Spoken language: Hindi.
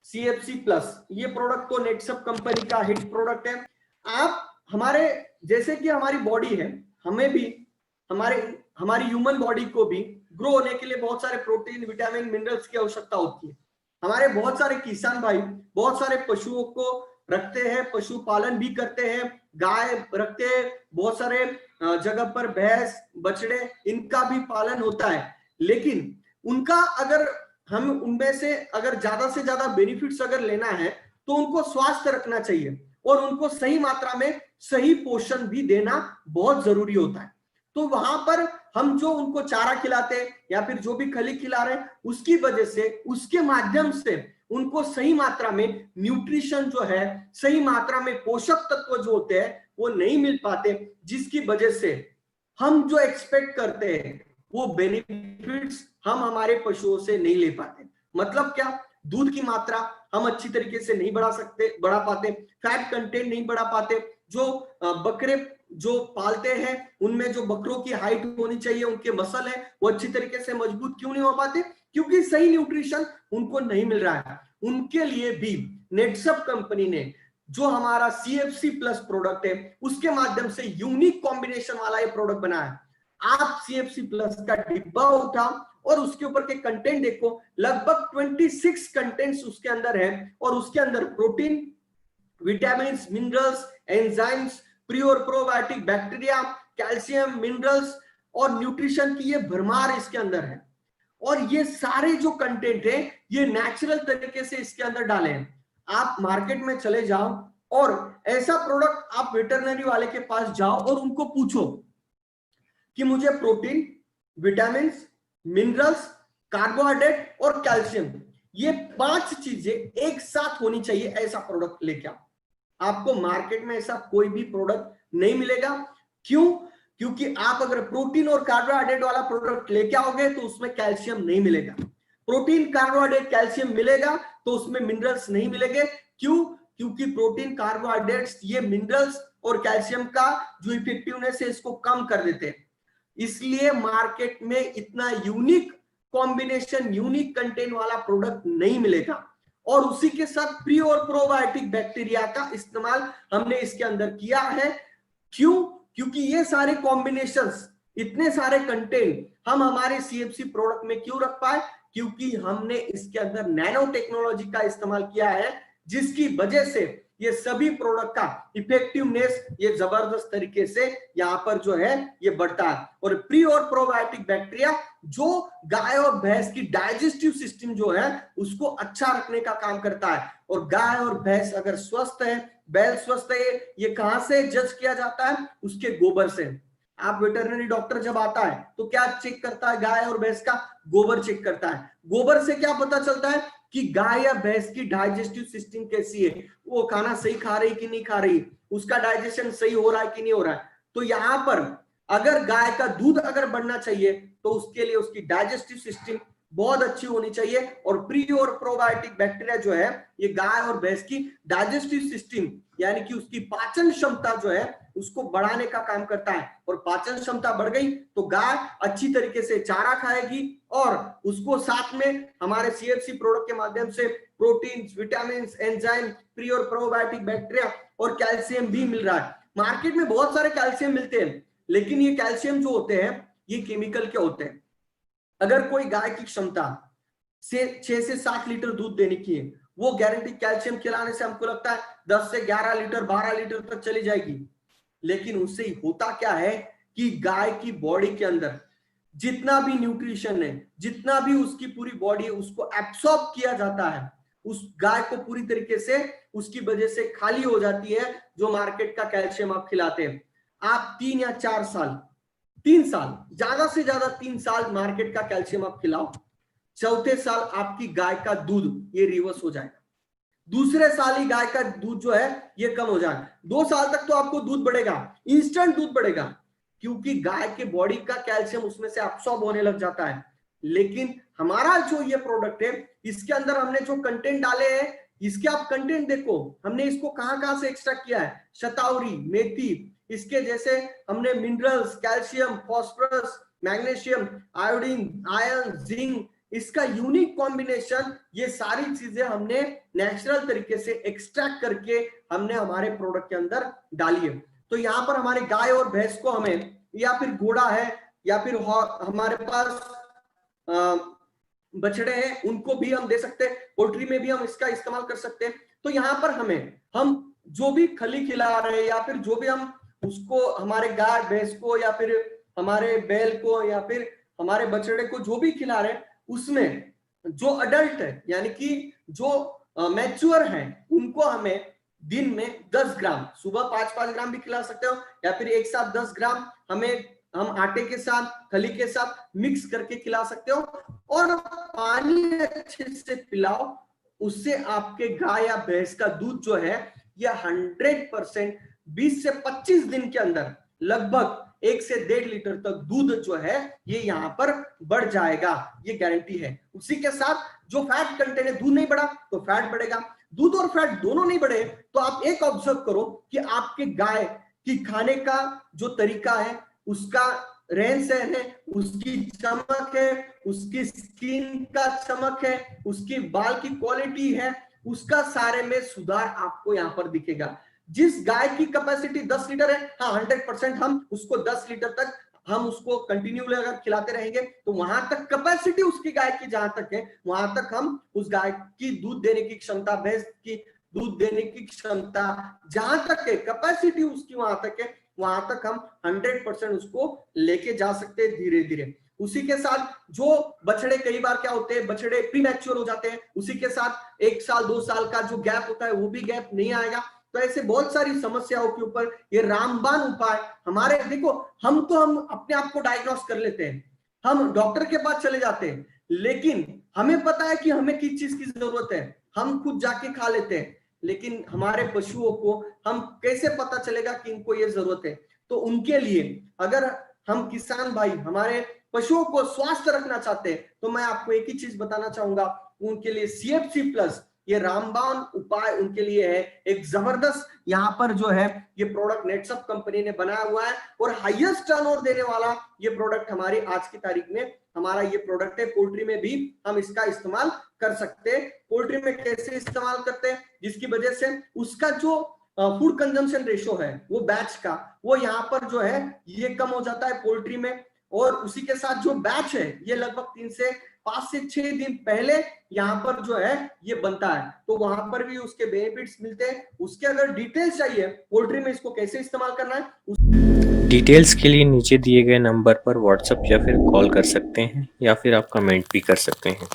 CFC प्लस, ये प्रोडक्ट तो नेटसप कंपनी का हिट प्रोडक्ट है। आप हमारे जैसे कि हमारी बॉडी है, हमें भी हमारी ह्यूमन बॉडी को भी ग्रो होने के लिए बहुत सारे प्रोटीन, विटामिन, मिनरल्स की आवश्यकता होती है। हमारे बहुत सारे किसान भाई बहुत सारे पशुओं को रखते हैं, पशुपालन भी करते हैं, गाय रखते हैं, बहुत सारे जगह पर भैंस, बछड़े, इनका भी पालन होता है। लेकिन उनका अगर हम उनमें से अगर ज्यादा से ज्यादा बेनिफिट्स अगर लेना है तो उनको स्वस्थ रखना चाहिए और उनको सही मात्रा में सही पोषण भी देना बहुत जरूरी होता है। तो वहां पर हम जो उनको चारा खिलाते हैं या फिर जो भी खली खिला रहे हैं, उसकी वजह से, उसके माध्यम से उनको सही मात्रा में न्यूट्रिशन जो है, सही मात्रा में पोषक तत्व जो होते हैं वो नहीं मिल पाते, जिसकी वजह से हम जो एक्सपेक्ट करते हैं वो बेनिफिट्स हम हमारे पशुओं से नहीं ले पाते। मतलब क्या, दूध की मात्रा हम अच्छी तरीके से नहीं बढ़ा पाते, फैट कंटेंट नहीं बढ़ा पाते, जो बकरे जो पालते हैं उनमें जो बकरों की हाइट होनी चाहिए, उनके मसल है, वो अच्छी तरीके से मजबूत क्यों नहीं हो पाते? क्योंकि सही न्यूट्रिशन उनको नहीं मिल रहा है। उनके लिए भी नेटसप कंपनी ने जो हमारा CFC प्लस प्रोडक्ट है उसके माध्यम से यूनिक कॉम्बिनेशन वाला ये प्रोडक्ट बनाया है। आप CFC प्लस का डिब्बा उठाओ और उसके ऊपर के कंटेंट देखो, लगभग 26 कंटेंट्स उसके अंदर है और उसके अंदर protein, vitamin, minerals, enzymes, pre और प्रोबायोटिक बैक्टीरिया, कैल्शियम, मिनरल्स और न्यूट्रिशन की ये भरमार इसके अंदर है। और ये सारे जो कंटेंट है ये नेचुरल तरीके से इसके अंदर डाले हैं। आप मार्केट में चले जाओ और ऐसा प्रोडक्ट आप वेटरनरी वाले के पास जाओ और उनको पूछो कि मुझे प्रोटीन, विटामिन, मिनरल्स, कार्बोहाइड्रेट और कैल्शियम, ये 5 चीजें एक साथ होनी चाहिए, ऐसा प्रोडक्ट लेके आओ। आपको मार्केट में ऐसा कोई भी प्रोडक्ट नहीं मिलेगा। क्यों? क्योंकि आप अगर प्रोटीन और कार्बोहाइड्रेट वाला प्रोडक्ट लेके आओगे तो उसमें कैल्शियम नहीं मिलेगा। प्रोटीन, कार्बोहाइड्रेट, कैल्शियम मिलेगा तो उसमें मिनरल्स नहीं मिलेंगे। क्यों? क्योंकि प्रोटीन, कार्बोहाइड्रेट्स ये मिनरल्स और कैल्शियम का जो इफेक्टिवनेस है इसको कम कर देते हैं। इसलिए मार्केट में इतना यूनिक कॉम्बिनेशन, यूनिक कंटेंट वाला प्रोडक्ट नहीं मिलेगा। और उसी के साथ प्री और प्रोबायोटिक बैक्टीरिया का इस्तेमाल हमने इसके अंदर किया है। क्यों? क्योंकि ये सारे कॉम्बिनेशंस, इतने सारे कंटेंट हम हमारे CFC प्रोडक्ट में क्यों रख पाए? क्योंकि हमने इसके अंदर नैनो टेक्नोलॉजी का इस्तेमाल किया है, जिसकी वजह से ये सभी प्रोडक्ट का इफेक्टिवनेस ये जबरदस्त तरीके से यहाँ पर जो है ये बढ़ता है। और प्री और प्रोबायोटिक बैक्टीरिया जो गाय और भैंस की डाइजेस्टिव सिस्टम जो है उसको अच्छा रखने का काम करता है। और गाय और भैंस अगर स्वस्थ है, बैल स्वस्थ है, ये कहां से जज किया जाता है? उसके गोबर से। आप वेटरनरी डॉक्टर जब आता है तो क्या चेक करता है? गाय और भैंस का गोबर चेक करता है। गोबर से क्या पता चलता है कि गाय या भैंस की डाइजेस्टिव सिस्टम कैसी है, वो खाना सही खा रही कि नहीं खा रही, उसका डाइजेशन सही हो रहा है कि नहीं हो रहा है। तो यहाँ पर अगर गाय का दूध अगर बढ़ना चाहिए तो उसके लिए उसकी डाइजेस्टिव सिस्टम बहुत अच्छी होनी चाहिए। और प्री और प्रोबायोटिक बैक्टीरिया जो है ये गाय और भैंस की डाइजेस्टिव सिस्टम यानी कि उसकी पाचन क्षमता जो है उसको बढ़ाने का काम करता है। और पाचन क्षमता बढ़ गई तो गाय अच्छी तरीके से चारा खाएगी और उसको साथ में हमारे CFC प्रोडक्ट के माध्यम से प्रोटीन, विटामिन, एंजाइम, प्री और प्रोबायोटिक बैक्टीरिया और कैल्शियम भी मिल रहा है। मार्केट में बहुत सारे कैल्शियम मिलते हैं, लेकिन ये कैल्शियम जो होते हैं ये केमिकल के होते हैं। अगर कोई गाय की क्षमता से 6 से 7 लीटर दूध देने की है, वो गारंटी कैल्शियम खिलाने से हमको लगता है 10 से 11 लीटर, 12 लीटर तक चली जाएगी। लेकिन उससे होता क्या है कि गाय की बॉडी के अंदर जितना भी न्यूट्रिशन है, जितना भी उसकी पूरी बॉडी है, उसको एब्सॉर्ब किया जाता है। उस गाय को पूरी तरीके से उसकी वजह से खाली हो जाती है जो मार्केट का कैल्शियम आप खिलाते हैं। आप 3 या 4 साल, 3 साल, ज्यादा से ज्यादा 3 साल मार्केट का कैल्शियम आप खिलाओ, चौथे साल आपकी गाय का दूध ये रिवर्स हो जाएगा। दूसरे साल ही गाय का दूध जो है ये कम हो जाएगा। 2 साल तक तो आपको दूध बढ़ेगा, इंस्टेंट दूध बढ़ेगा, क्योंकि गाय के बॉडी का कैल्शियम उसमें से अब्सॉर्ब होने लग जाता है। लेकिन हमारा जो ये प्रोडक्ट है इसके अंदर हमने जो कंटेंट डाले हैं, इसके आप कंटेंट देखो, हमने इसको कहां कहां से एक्सट्रैक्ट किया है। शतावरी, मेथी, इसके जैसे हमने minerals, calcium, phosphorus, magnesium, iodine, iron, zinc, इसका यूनिक कॉम्बिनेशन, ये सारी चीजें हमने नेचुरल तरीके से एक्सट्रैक्ट करके हमने हमारे प्रोडक्ट के अंदर डाली है। तो यहाँ पर हमारे गाय और भैंस को हमें, या फिर घोड़ा है, या फिर हमारे पास बछड़े हैं, उनको भी हम दे सकते हैं, पोल्ट्री में भी हम इसका इस्तेमाल कर सकते हैं। तो यहाँ पर हम जो भी खली खिला रहे हैं, या फिर जो भी हम उसको, हमारे गाय भैंस को, या फिर हमारे बैल को, या फिर हमारे बछड़े को जो भी खिला रहे हैं, उसमें जो अडल्ट है यानी कि जो मैच्योर है, उनको हमें दिन में 10 ग्राम, सुबह 5-5 ग्राम भी खिला सकते हो, या फिर एक साथ 10 ग्राम हम आटे के साथ, खली के साथ मिक्स करके खिला सकते हो, और पानी अच्छे से पिलाओ। उससे आपके गाय या भैंस का दूध जो है ये 100% 20 से 25 दिन के अंदर लगभग 1 से 1.5 लीटर तक दूध जो है ये यहाँ पर बढ़ जाएगा, ये गारंटी है। उसी के साथ जो फैट कंटेंट है, दूध नहीं बढ़ा तो फैट बढ़ेगा, दूध और फैट दोनों नहीं बढ़े तो आप एक ऑब्जर्व करो कि आपके गाय की खाने का जो तरीका है, उसका रहन सहन है, उसकी चमक है, उसकी स्किन का चमक है, उसकी बाल की क्वालिटी है, उसका सारे में सुधार आपको यहाँ पर दिखेगा। जिस गाय की कैपेसिटी 10 लीटर है, हाँ 100% हम उसको 10 लीटर तक हम उसको कंटिन्यू अगर खिलाते रहेंगे तो वहां तक कैपेसिटी उसकी गाय की जहां तक है, वहां तक हम उस गाय की दूध देने की क्षमता, भैंस की दूध देने की क्षमता जहां तक है, कैपेसिटी उसकी वहां तक है, वहां तक हम 100% उसको लेके जा सकते हैं धीरे धीरे। उसी के साथ जो बछड़े, कई बार क्या होते हैं, बछड़े प्रीमैच्योर हो जाते हैं, उसी के साथ 1 साल 2 साल का जो गैप होता है वो भी गैप नहीं आएगा। तो ऐसे बहुत सारी समस्याओं के ऊपर ये रामबाण उपाय हमारे, देखो हम अपने आप को डायग्नोस कर लेते हैं, हम डॉक्टर के पास चले जाते हैं, लेकिन हमें पता है कि हमें किस चीज की जरूरत है, हम खुद जाके खा लेते हैं, लेकिन हमारे पशुओं को हम कैसे पता चलेगा कि इनको ये जरूरत है। तो उनके लिए अगर हम किसान भाई हमारे पशुओं को स्वस्थ रखना चाहते हैं तो मैं आपको एक ही चीज बताना चाहूंगा, उनके लिए CFC प्लस ये रामबाण उपाय उनके लिए है। एक जबरदस्त यहाँ पर जो है ये प्रोडक्ट नेटसप कंपनी ने बनाया हुआ है, और हाईएस्ट टर्नओवर देने वाला ये प्रोडक्ट हमारी आज की तारीख में हमारा ये प्रोडक्ट है। पोल्ट्री में भी हम इसका इस्तेमाल कर सकते हैं। पोल्ट्री में कैसे इस्तेमाल करते हैं, जिसकी वजह से उसका जो फूड कंजम्पशन रेशो है वो बैच का, वो यहाँ पर जो है ये कम हो जाता है पोल्ट्री में, और उसी के साथ जो बैच है ये लगभग 3 से 5 से 6 दिन पहले यहाँ पर जो है ये बनता है, तो वहां पर भी उसके बेनिफिट्स मिलते हैं। उसके अगर डिटेल्स चाहिए पोल्ट्री में इसको कैसे इस्तेमाल करना है, डिटेल्स के लिए नीचे दिए गए नंबर पर व्हाट्सएप या फिर कॉल कर सकते हैं, या फिर आप कमेंट भी कर सकते हैं।